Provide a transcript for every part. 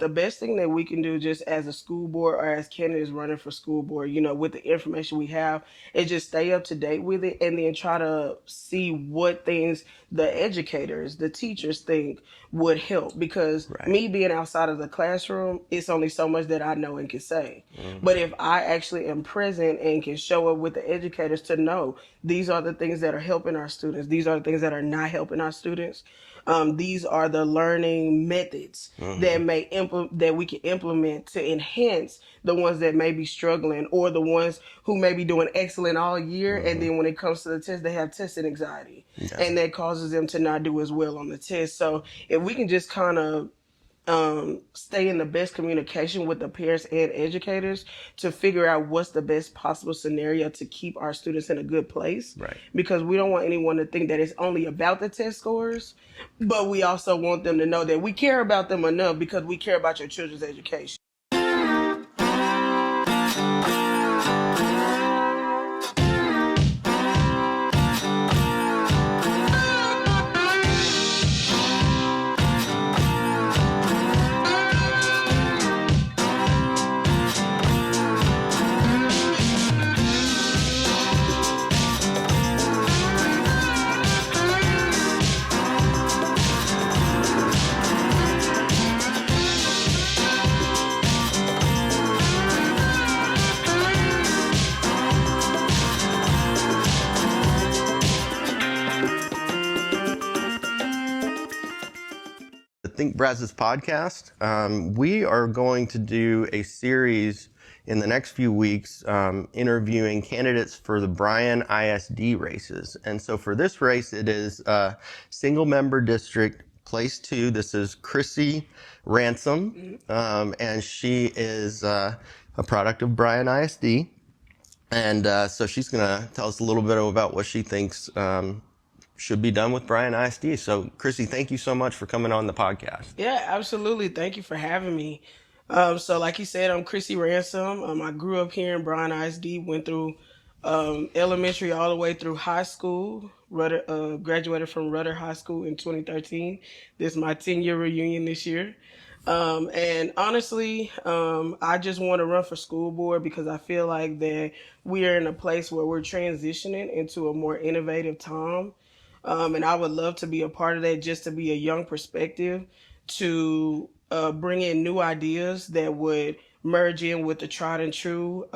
The best thing that we can do just as a school board or as candidates running for school board, with the information we have, is just stay up to date with it and then try to see what things the educators, the teachers think would help. Because Right. me being outside of the classroom, it's only so much that I know and can say. Mm-hmm. But if I actually am present and can show up with the educators to know these are the things that are helping our students, these are the things that are not helping our students, these are the learning methods that we can implement to enhance the ones that may be struggling or the ones who may be doing excellent all year, and then when it comes to the test, they have testing anxiety, and that causes them to not do as well on the test. So if we can just kind of stay in the best communication with the parents and educators to figure out what's the best possible scenario to keep our students in a good place. Right. Because we don't want anyone to think that it's only about the test scores, but we also want them to know that we care about them enough because we care about your children's education. Think Brazos Podcast. We are going to do a series in the next few weeks interviewing candidates for the Bryan ISD races. And so for this race, it is single member district, place 2. This is Chrissy Ransome, and she is a product of Bryan ISD. And so she's going to tell us a little bit about what she thinks should be done with Bryan ISD. So, Chrissy, thank you so much for coming on the podcast. Yeah, absolutely. Thank you for having me. So like you said, I'm Chrissy Ransome. I grew up here in Bryan ISD, went through elementary all the way through high school. Graduated from Rudder High School in 2013. This is my 10-year reunion this year. And honestly, I just want to run for school board because I feel like that we are in a place where we're transitioning into a more innovative time. And I would love to be a part of that, just to be a young perspective, to bring in new ideas that would merge in with the tried and true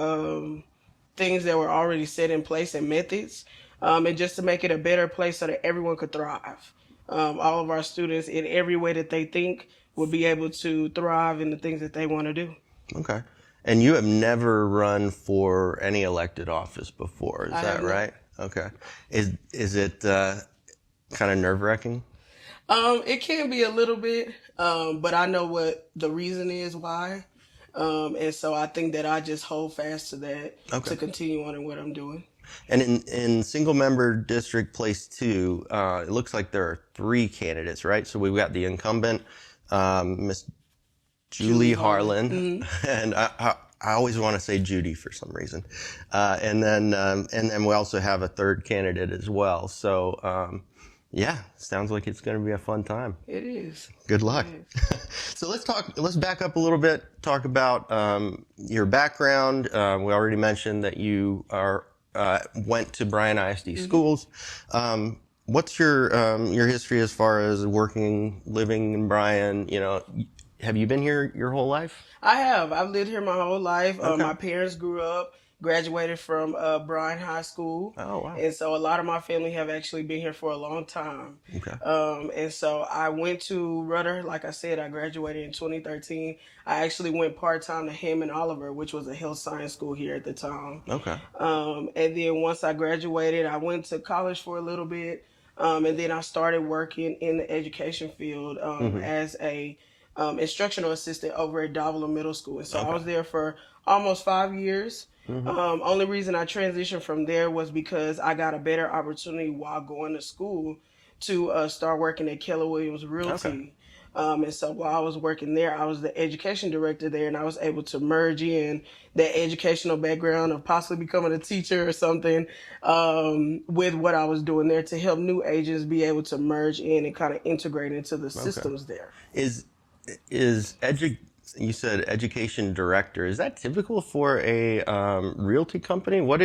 things that were already set in place and methods, and just to make it a better place so that everyone could thrive. All of our students, in every way that they think, will be able to thrive in the things that they want to do. Okay. And you have never run for any elected office before, is that right? Okay. Is it kind of nerve-wracking? It can be a little bit, but I know what the reason is why. And so I think that I just hold fast to that to continue on in what I'm doing. And in single member district place 2, it looks like there are 3 candidates, right? So we've got the incumbent, Miss Julie Harlan, and I always want to say Judy for some reason, and then we also have a third candidate as well. So yeah, sounds like it's going to be a fun time. It is. Good luck. So let's back up a little bit, talk about your background. We already mentioned that you went to Bryan ISD schools. What's your history as far as living in Bryan? Have you been here your whole life? I have. I've lived here my whole life. My parents grew up, graduated from Bryan High School. Oh, wow. And so a lot of my family have actually been here for a long time. Okay. And so I went to Rudder. Like I said, I graduated in 2013. I actually went part-time to Hammond Oliver, which was a health science school here at the time. Okay. And then once I graduated, I went to college for a little bit. And then I started working in the education field as a instructional assistant over at Davila Middle School. And so I was there for almost 5 years. Only reason I transitioned from there was because I got a better opportunity while going to school to start working at Keller Williams Realty. And so while I was working there, I was the education director there, and I was able to merge in that educational background of possibly becoming a teacher or something with what I was doing there to help new agents be able to merge in and kind of integrate into the systems there. You said education director. Is that typical for a realty company? What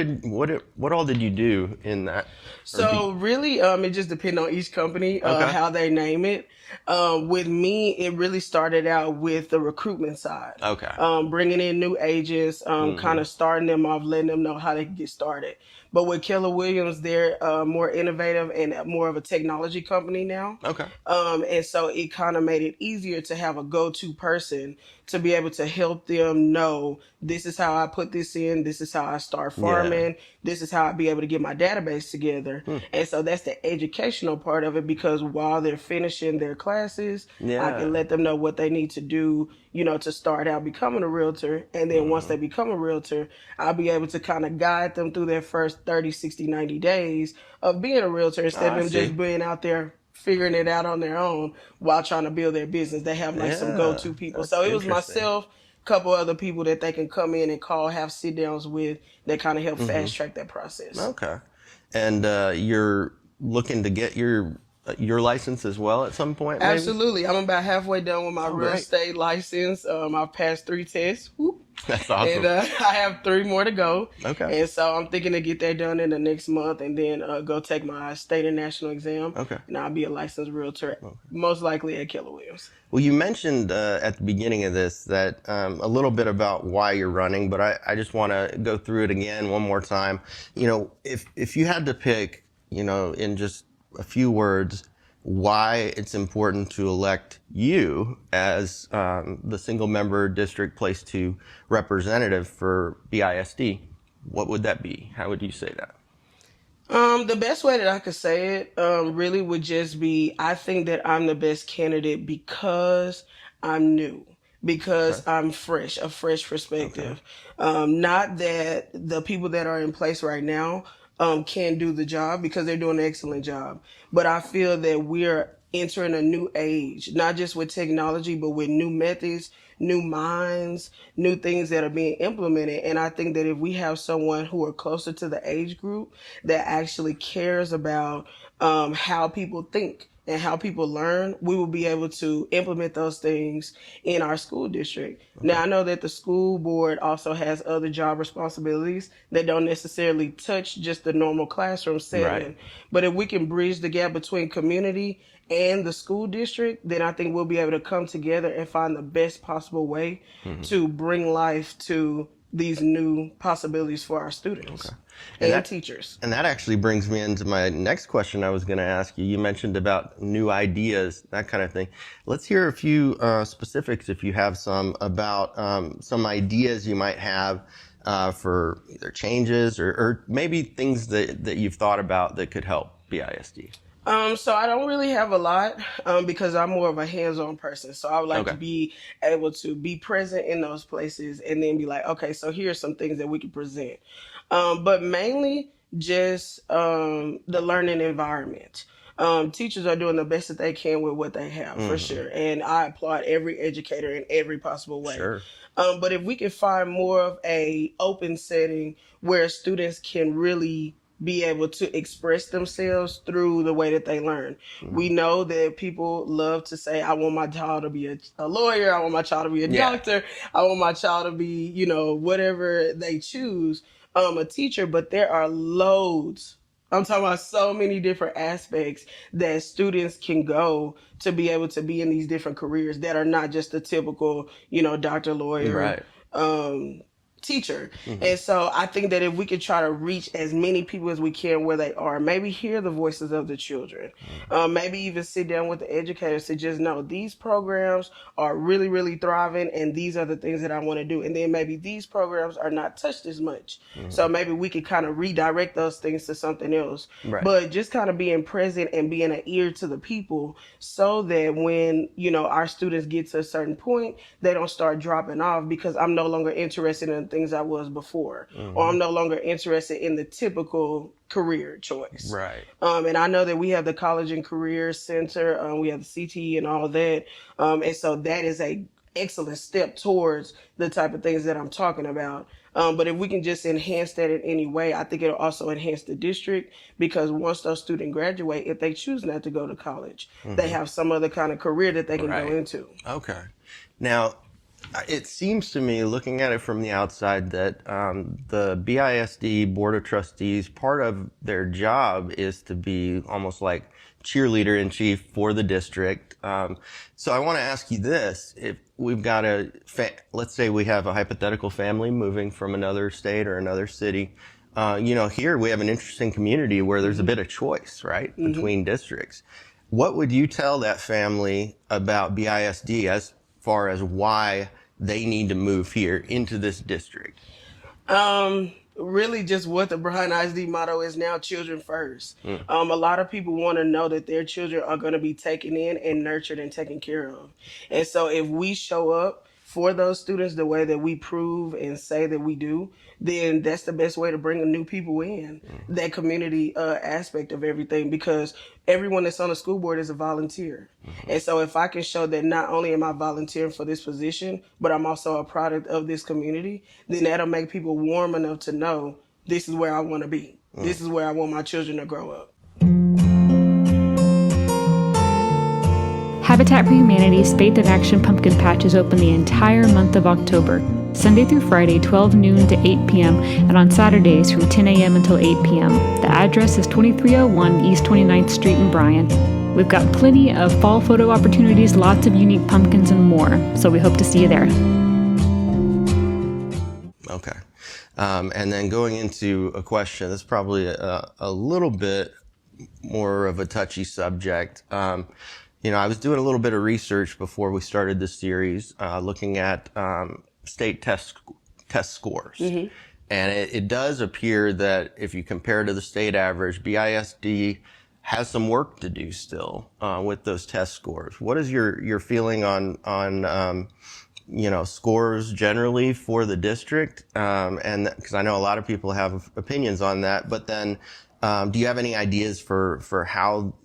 all did you do in that? So really, it just depends on each company, Okay. how they name it. With me, it really started out with the recruitment side, Okay. bringing in new agents, kind Mm-hmm. of starting them off, letting them know how they can get started. But with Keller Williams, they're more innovative and more of a technology company now. Okay. And so it kind of made it easier to have a go-to person to be able to help them know this is how I put this in, this is how I start Yeah. farming, this is how I be able to get my database together. Hmm. And so that's the educational part of it, because while they're finishing their classes, I can Yeah. let them know what they need to do, to start out becoming a realtor. And then once Mm-hmm. they become a realtor, I'll be able to kind of guide them through their first 30, 60, 90 days of being a realtor, Oh, instead of I them just see. being out there figuring it out on their own while trying to build their business. They have like some Yeah. go-to people. That's So it was interesting. myself, couple other people that they can come in and call, have sit downs with, that kind of help Mm-hmm. fast track that process. Okay. And you're looking to get your license as well at some point, maybe? Absolutely. I'm about halfway done with my Oh, real great. estate license. I've passed 3 tests. Whoop. That's And awesome. I have 3 more to go. Okay. And so I'm thinking to get that done in the next month, and then go take my state and national exam. Okay. And I'll be a licensed realtor, most likely at Keller Williams. Well, you mentioned at the beginning of this that a little bit about why you're running, but I just want to go through it again one more time. If you had to pick, in just a few words, why it's important to elect you as the single member district place 2 representative for BISD, what would that be? How would you say that? The best way that I could say it, really would just be, I think that I'm the best candidate because I'm new, Okay. because I'm fresh, a fresh Okay. perspective. Not that the people that are in place right now, can do the job, because they're doing an excellent job. But I feel that we're entering a new age, not just with technology, but with new methods, new minds, new things that are being implemented. And I think that if we have someone who are closer to the age group that actually cares about how people think and how people learn, we will be able to implement those things in our school district. Okay. Now, I know that the school board also has other job responsibilities that don't necessarily touch just the normal classroom Right. setting. But if we can bridge the gap between community and the school district, then I think we'll be able to come together and find the best possible way Hmm. to bring life to these new possibilities for our students Okay. And and that teachers. and that actually brings me into my next question I was going to ask you. You mentioned about new ideas, that kind of thing. Let's hear a few specifics, if you have some, about some ideas you might have for either changes or maybe things that you've thought about that could help BISD. So I don't really have a lot, because I'm more of a hands-on person. So I would like to Okay. be able to be present in those places and then be like, okay, so here's some things that we can present. But mainly just the learning environment. Teachers are doing the best that they can with what they have, for Hmm. sure. And I applaud every educator in every possible way. Sure. But if we can find more of a open setting where students can really be able to express themselves through the way that they learn. We Hmm. know that people love to say, I want my child to be a lawyer, I want my child to be a Yeah. doctor, I want my child to be, whatever they choose, a teacher, but there are loads. I'm talking about so many different aspects that students can go to be able to be in these different careers that are not just the typical, doctor, lawyer, Right. um, teacher. Hmm. And so I think that if we could try to reach as many people as we can where they are, maybe hear the voices of the children, maybe even sit down with the educators to just know these programs are really, really thriving, and these are the things that I want to do. And then maybe these programs are not touched as much. So Hmm. maybe we could kind of redirect those things to something else. Right. But just kind of being present and being an ear to the people, so that when, our students get to a certain point, they don't start dropping off because I'm no longer interested in things I was before, or Hmm. I'm no longer interested in the typical career choice. Right. And I know that we have the College and Career Center, we have the CTE and all that, and so that is a excellent step towards the type of things that I'm talking about. But if we can just enhance that in any way, I think it'll also enhance the district, because once those students graduate, if they choose not to go to college, they Hmm. have some other kind of career that they can go Right. into. Okay. Now, It seems to me, looking at it from the outside, that the BISD Board of Trustees, part of their job is to be almost like cheerleader in chief for the district. So I want to ask you this. If we've got let's say we have a hypothetical family moving from another state or another city, here we have an interesting community where there's a bit of choice, right, between districts. What would you tell that family about BISD as far as why they need to move here into this district? Really just what the Bryan ISD motto is now, children first. A lot of people want to know that their children are going to be taken in and nurtured and taken care of. And so if we show up for those students the way that we prove and say that we do, then that's the best way to bring new people in, that community aspect of everything, because everyone that's on the school board is a volunteer. And so if I can show that not only am I volunteering for this position, but I'm also a product of this community, then that'll make people warm enough to know this is where I want to be. This is where I want my children to grow up. Habitat for Humanity's Faith in Action Pumpkin Patch is open the entire month of October, Sunday through Friday, 12 noon to 8 p.m., and on Saturdays from 10 a.m. until 8 p.m. The address is 2301 East 29th Street in Bryan. We've got plenty of fall photo opportunities, lots of unique pumpkins, and more, so we hope to see you there. Okay. And then going into a question that's probably a little bit more of a touchy subject. I was doing a little bit of research before we started this series, looking at state test scores. And it does appear that if you compare to the state average, BISD has some work to do still with those test scores. What is your feeling on scores generally for the district? And because I know a lot of people have opinions on that, but then do you have any ideas for how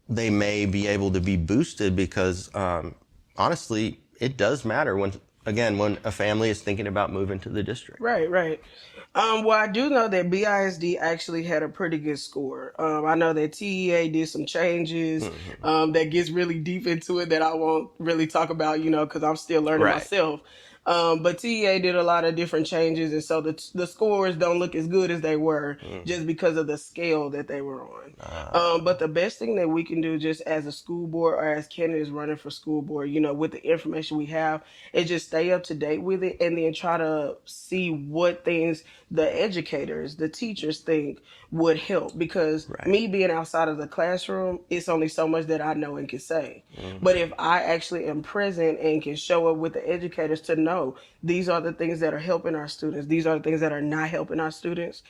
they may be able to be boosted? Because honestly, it does matter when a family is thinking about moving to the district. Right. Well, I do know that BISD actually had a pretty good score. I know that TEA did some changes that gets really deep into it that I won't really talk about, because I'm still learning myself. But TEA did a lot of different changes, and so the scores don't look as good as they were just because of the scale that they were on. But the best thing that we can do just as a school board or as candidates running for school board, with the information we have, is just stay up to date with it and then try to see what things the educators, the teachers think would help. Because me being outside of the classroom, it's only so much that I know and can say. But if I actually am present and can show up with the educators to know these are the things that are helping our students, these are the things that are not helping our students,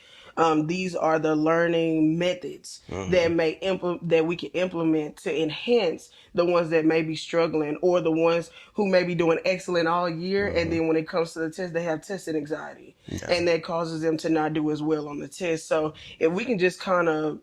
these are the learning methods that we can implement to enhance the ones that may be struggling, or the ones who may be doing excellent all year, and then when it comes to the test, they have testing anxiety, and that causes them to not do as well on the test. So if we can just kind of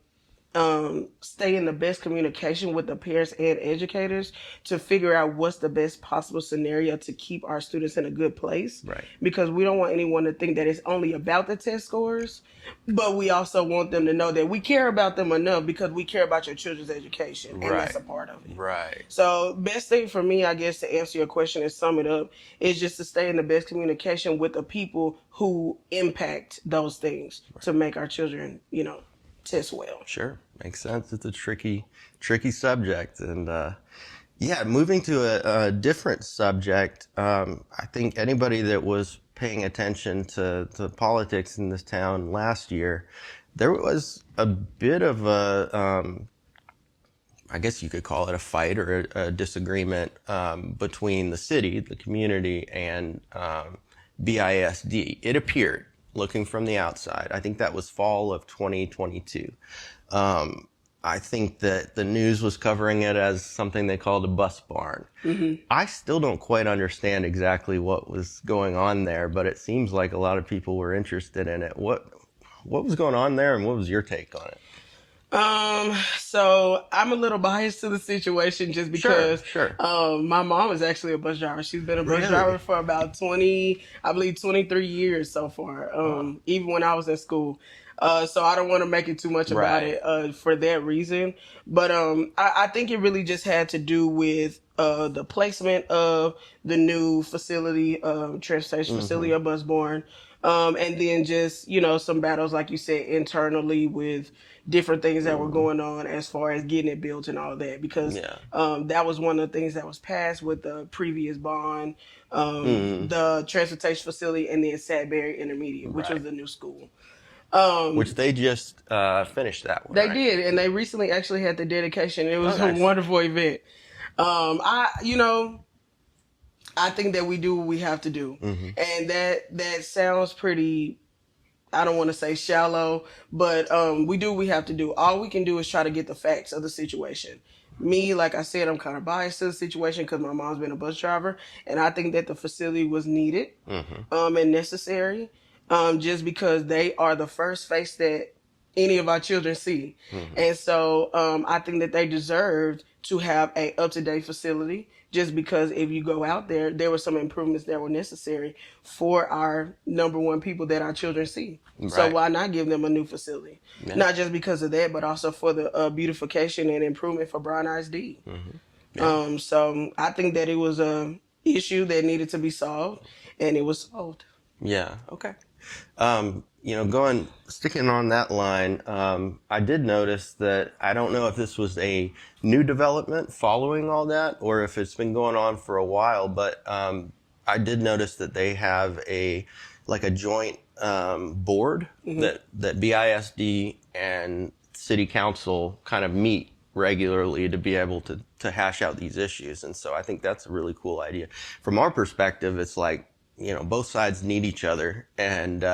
stay in the best communication with the parents and educators to figure out what's the best possible scenario to keep our students in a good place. Because we don't want anyone to think that it's only about the test scores, but we also want them to know that we care about them enough because we care about your children's education, and that's a part of it. So best thing for me, I guess, to answer your question and sum it up, is just to stay in the best communication with the people who impact those things to make our children, test well. Sure. Makes sense. It's a tricky subject. And moving to a different subject, I think anybody that was paying attention to politics in this town last year, there was a bit of I guess you could call it a fight or a disagreement between the city, the community, and BISD. It appeared, looking from the outside. I think that was fall of 2022. I think that the news was covering it as something they called a bus barn. I still don't quite understand exactly what was going on there, but it seems like a lot of people were interested in it. What was going on there, and what was your take on it? So I'm a little biased to the situation just because my mom is actually a bus driver. She's been a bus driver for about 23 years so far, even when I was in school. So I don't want to make it too much about Right. it for that reason. But I think it really just had to do with the placement of the new facility, transportation facility of Busbourne. And then just, some battles, like you said, internally with different things that were going on as far as getting it built and all that. Because Yeah. that was one of the things that was passed with the previous bond, the transportation facility, and then Sadbury Intermediate, which was Right. the new school. Which they just finished that one, They right? did, and they recently actually had the dedication. It Oh, was a nice. wonderful event. I think that we do what we have to do, and that sounds pretty. I don't want to say shallow, but we do what we have to do. All we can do is try to get the facts of the situation. Me, like I said, I'm kind of biased to the situation because my mom's been a bus driver, and I think that the facility was needed and necessary, just because they are the first face that any of our children see. And so I think that they deserved to have a up-to-date facility, just because if you go out there, there were some improvements that were necessary for our number one people that our children see. So Right. why not give them a new facility? Yeah. Not just because of that, but also for the beautification and improvement for Bryan ISD. Yeah. So I think that it was a issue that needed to be solved, and it was solved. Yeah. Okay. Sticking on that line, I did notice that I don't know if this was a new development following all that or if it's been going on for a while, but I did notice that they have a joint board that BISD and City Council kind of meet regularly to be able to hash out these issues. And so I think that's a really cool idea. From our perspective, it's like, both sides need each other, and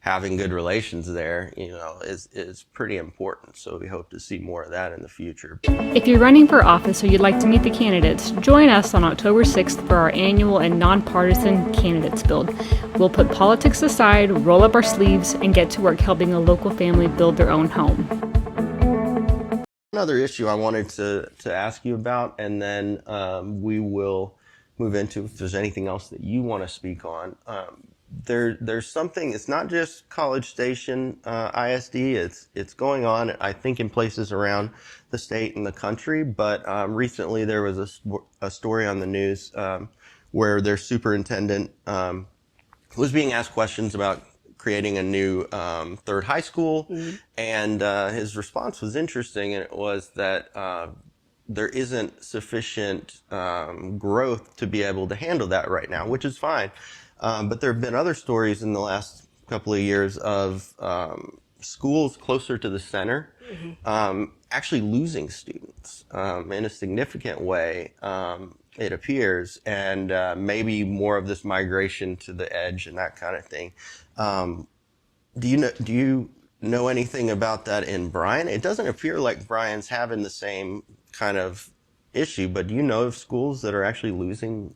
having good relations there, is pretty important. So we hope to see more of that in the future. If you're running for office or you'd like to meet the candidates, join us on October 6th for our annual and nonpartisan candidates build. We'll put politics aside, roll up our sleeves, and get to work helping a local family build their own home. Another issue I wanted to ask you about, and then we will move into if there's anything else that you want to speak on. There's something. It's not just College Station ISD. It's going on, I think, in places around the state and the country. But recently there was a story on the news where their superintendent was being asked questions about creating a new third high school, and his response was interesting, and it was that there isn't sufficient growth to be able to handle that right now, which is fine. But there have been other stories in the last couple of years of schools closer to the center actually losing students in a significant way, it appears, and maybe more of this migration to the edge and that kind of thing. Do you know anything about that in Bryan? It doesn't appear like Bryan's having the same kind of issue, but do you know of schools that are actually losing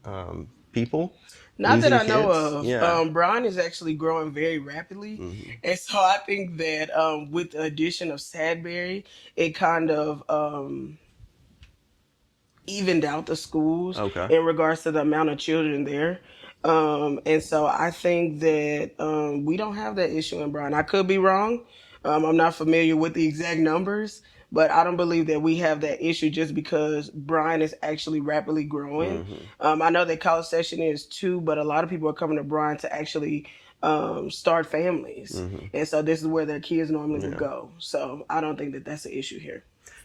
people? Not that Losing I know kids? of. Yeah. Bryan is actually growing very rapidly. And so I think that with the addition of Sadbury, it kind of evened out the schools Okay. in regards to the amount of children there. And so I think that we don't have that issue in Bryan. I could be wrong. I'm not familiar with the exact numbers, but I don't believe that we have that issue just because Bryan is actually rapidly growing. I know that College Station is too, but a lot of people are coming to Bryan to actually start families. And so this is where their kids normally would go. So I don't think that that's an issue here.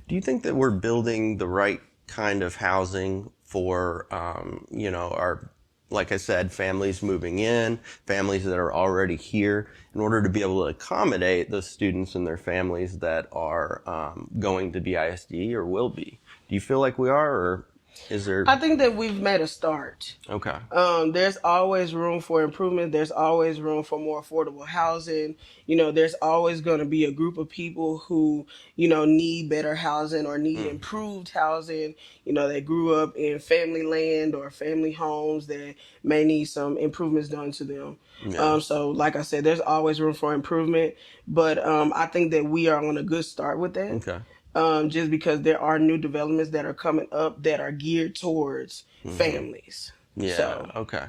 Do you think that we're building the right kind of housing for, our, like I said, families moving in, families that are already here, in order to be able to accommodate those students and their families that are going to be ISD or will be? Do you feel like we are, or is there? I think that we've made a start. Okay. There's always room for improvement. There's always room for more affordable housing. There's always going to be a group of people who, need better housing or need improved housing. They grew up in family land or family homes that may need some improvements done to them. Yeah. So like I said, there's always room for improvement. But I think that we are on a good start with that. Okay. Just because there are new developments that are coming up that are geared towards families. Yeah. So. Okay.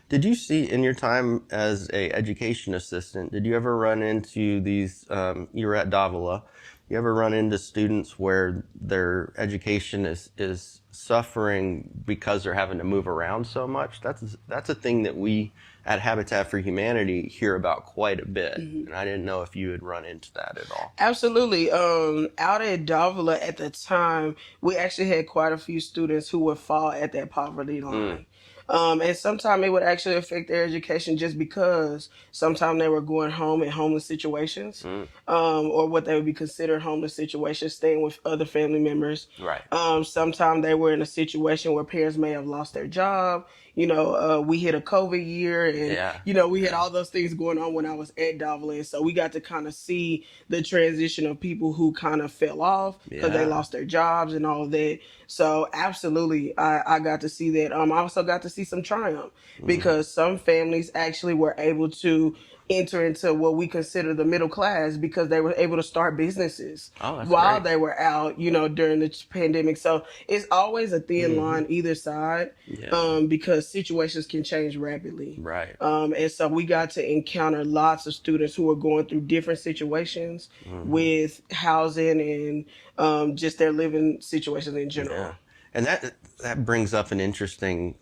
Did you see in your time as a education assistant, did you ever run into these, you were at Davila, you ever run into students where their education is suffering because they're having to move around so much? That's a thing that we at Habitat for Humanity hear about quite a bit. And I didn't know if you had run into that at all. Absolutely. Out at Davila at the time, we actually had quite a few students who would fall at that poverty line. And sometimes it would actually affect their education just because sometimes they were going home in homeless situations, or what they would be considered homeless situations, staying with other family members. Right. Sometimes they were in a situation where parents may have lost their job. We hit a COVID year, and we had all those things going on when I was at Davila, and so we got to kind of see the transition of people who kind of fell off because they lost their jobs and all of that. So absolutely, I got to see that. I also got to see some triumph because some families actually were able to enter into what we consider the middle class because they were able to start businesses while they were out, during the pandemic. So it's always a thin line either side, because situations can change rapidly. Right. And so we got to encounter lots of students who were going through different situations with housing and just their living situations in general. Yeah. And that brings up an interesting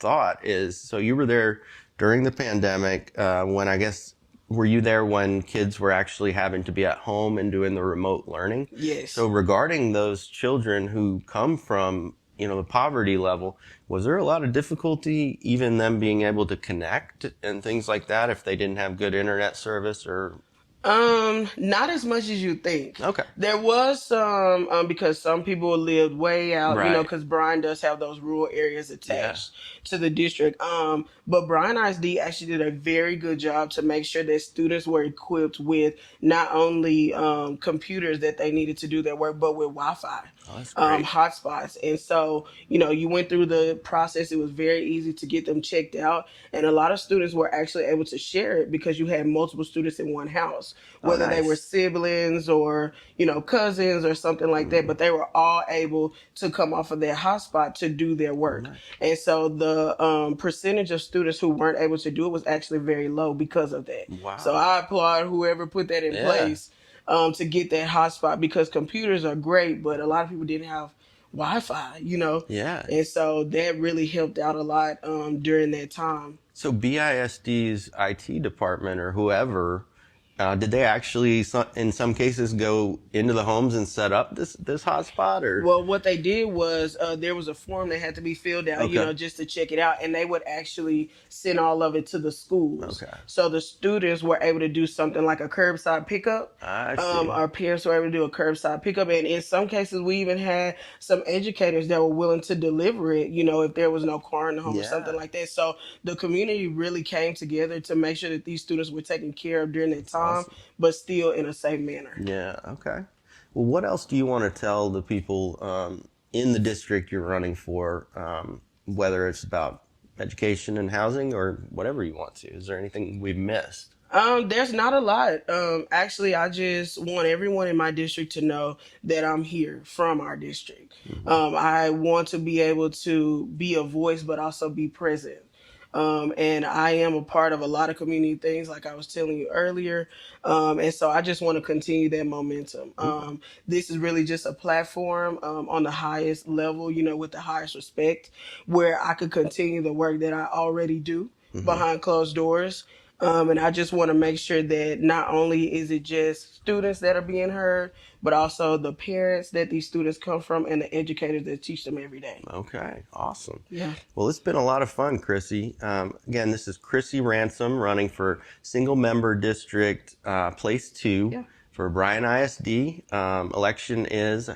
thought is, so you were there during the pandemic when were you there when kids were actually having to be at home and doing the remote learning? Yes. So regarding those children who come from, the poverty level, was there a lot of difficulty even them being able to connect and things like that if they didn't have good internet service or? Not as much as you think. Okay. There was some, because some people lived way out, because Bryan does have those rural areas attached to the district. But Bryan ISD actually did a very good job to make sure that students were equipped with not only computers that they needed to do their work, but with Wi-Fi. Oh, that's great. Hotspots. And so, you went through the process. It was very easy to get them checked out. And a lot of students were actually able to share it because you had multiple students in one house, whether they were siblings or, cousins or something like that. But they were all able to come off of their hotspot to do their work. And so the percentage of students who weren't able to do it was actually very low because of that. Wow. So I applaud whoever put that in place. To get that hotspot, because computers are great, but a lot of people didn't have Wi-Fi, Yeah. And so that really helped out a lot during that time. So BISD's IT department or whoever, did they actually, in some cases, go into the homes and set up this hotspot? Or? Well, what they did was there was a form that had to be filled out, just to check it out, and they would actually send all of it to the schools. Okay. So the students were able to do something like a curbside pickup. I see. Our parents were able to do a curbside pickup, and in some cases, we even had some educators that were willing to deliver it. If there was no car in the home or something like that. So the community really came together to make sure that these students were taken care of during that time. Awesome. But still in a safe manner. Yeah, okay. Well, what else do you want to tell the people in the district you're running for, whether it's about education and housing or whatever you want to? Is there anything we've missed? There's not a lot. Actually, I just want everyone in my district to know that I'm here from our district. I want to be able to be a voice, but also be present. And I am a part of a lot of community things, like I was telling you earlier. And so I just want to continue that momentum. This is really just a platform on the highest level, with the highest respect, where I could continue the work that I already do behind closed doors. And I just want to make sure that not only is it just students that are being heard, but also the parents that these students come from and the educators that teach them every day. Okay, awesome. Yeah. Well, it's been a lot of fun, Chrissy. Again, this is Chrissy Ransome running for single member district place 2 for Bryan ISD. Election is,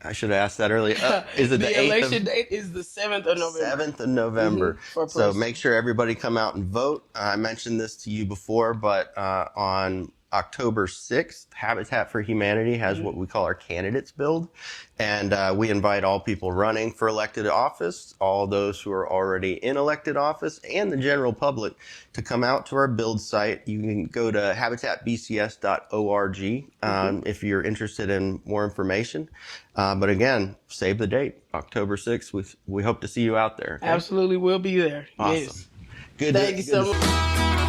I should have asked that earlier. Is it the election date is the 7th of November. 7th of November. So make sure everybody come out and vote. I mentioned this to you before, but on October 6th, Habitat for Humanity has what we call our candidates build. And we invite all people running for elected office, all those who are already in elected office, and the general public to come out to our build site. You can go to habitatbcs.org if you're interested in more information. But again, save the date, October 6th. We hope to see you out there. Okay? Absolutely, we'll be there. Awesome. Yes. Good. Thank you so much.